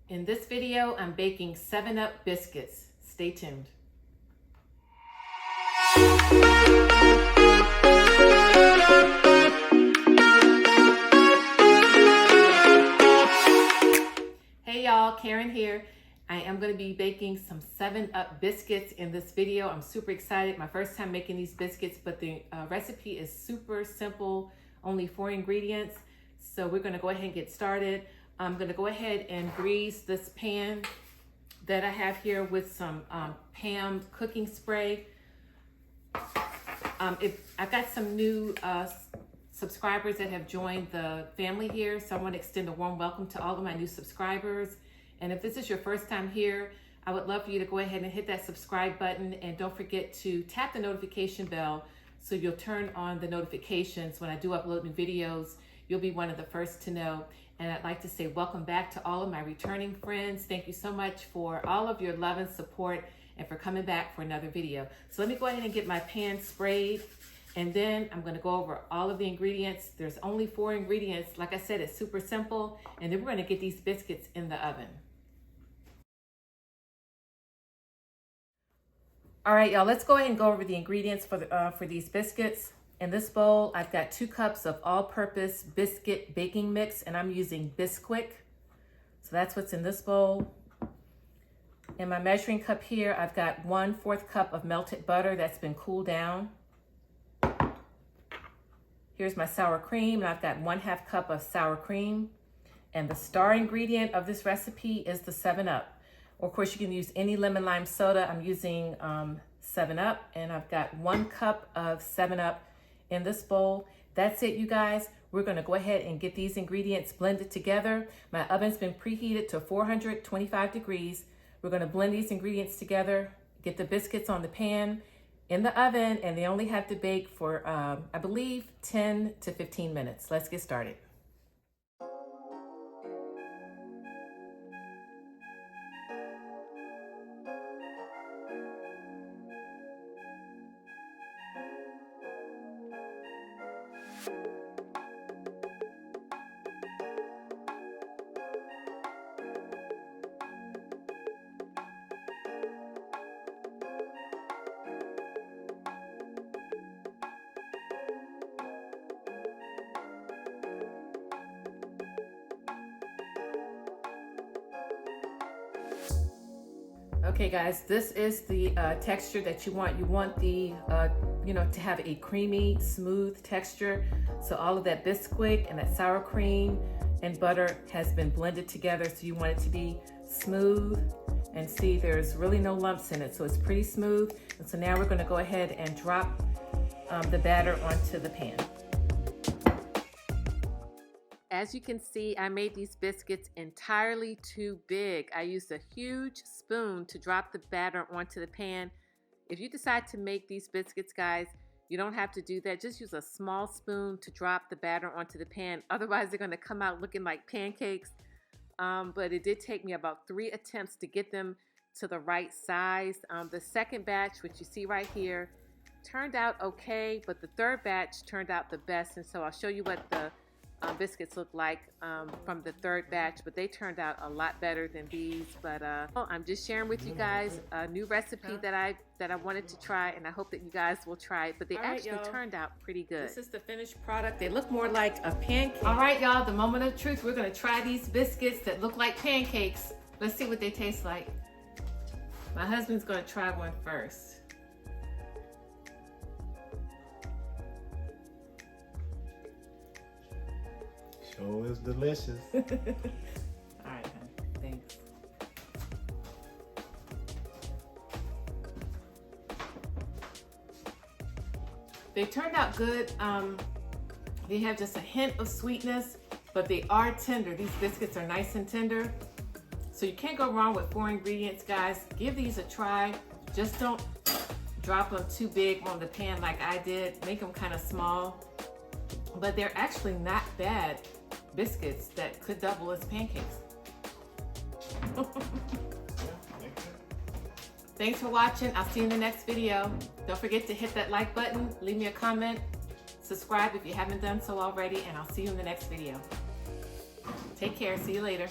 In this video, I'm baking 7-Up biscuits. Stay tuned. Hey y'all, Karen here. I am going to be baking some 7-Up biscuits in this video. I'm super excited. My first time making these biscuits, but the recipe is super simple, only 4 ingredients. So we're going to go ahead and get started. I'm going to go ahead and grease this pan that I have here with some Pam cooking spray. I got some new subscribers that have joined the family here, so I want to extend a warm welcome to all of my new subscribers. And if this is your first time here, I would love for you to go ahead and hit that subscribe button, and don't forget to tap the notification bell so you'll turn on the notifications when I do upload new videos. You'll be one of the first to know. And I'd like to say welcome back to all of my returning friends. Thank you so much for all of your love and support and for coming back for another video. So let me go ahead and get my pan sprayed, and then I'm going to go over all of the ingredients. There's only 4 ingredients. Like I said, it's super simple. And then we're going to get these biscuits in the oven. All right, y'all, let's go ahead and go over the ingredients for these biscuits. In this bowl, I've got 2 cups of all-purpose biscuit baking mix, and I'm using Bisquick. So that's what's in this bowl. In my measuring cup here, I've got 1/4 cup of melted butter that's been cooled down. Here's my sour cream, and I've got 1/2 cup of sour cream. And the star ingredient of this recipe is the 7-Up. Or of course, you can use any lemon lime soda. I'm using 7-Up, and I've got 1 cup of 7-Up in this bowl. That's it, you guys. We're going to go ahead and get these ingredients blended together. My oven's been preheated to 425 degrees. We're going to blend these ingredients together, get the biscuits on the pan in the oven, and they only have to bake for, I believe, 10 to 15 minutes. Let's get started. Okay guys, this is the texture that you want. You want the, to have a creamy, smooth texture. So all of that Bisquick and that sour cream and butter has been blended together. So you want it to be smooth, and see there's really no lumps in it. So it's pretty smooth. And so now we're gonna go ahead and drop the batter onto the pan. As you can see, I made these biscuits entirely too big. I used a huge spoon to drop the batter onto the pan. If you decide to make these biscuits, guys, you don't have to do that. Just use a small spoon to drop the batter onto the pan. Otherwise, they're going to come out looking like pancakes. But it did take me about 3 attempts to get them to the right size. The second batch, which you see right here, turned out okay, but the third batch turned out the best. And so I'll show you what the biscuits look like from the third batch, but they turned out a lot better than these. But I'm just sharing with you guys a new recipe that I wanted to try, and I hope that you guys will try it. But they actually turned out pretty good. This is the finished product. They look more like a pancake. All right, y'all, the moment of truth. We're gonna try these biscuits that look like pancakes. Let's see what they taste like. My husband's gonna try one first. Sure is delicious. All right, honey. Thanks. They turned out good. They have just a hint of sweetness, but they are tender. These biscuits are nice and tender. So you can't go wrong with 4 ingredients, guys. Give these a try. Just don't drop them too big on the pan like I did. Make them kind of small. But they're actually not bad biscuits that could double as pancakes. Thanks for watching. I'll see you in the next video. Don't forget to hit that like button, leave me a comment, subscribe if you haven't done so already, and I'll see you in the next video. Take care. See you later.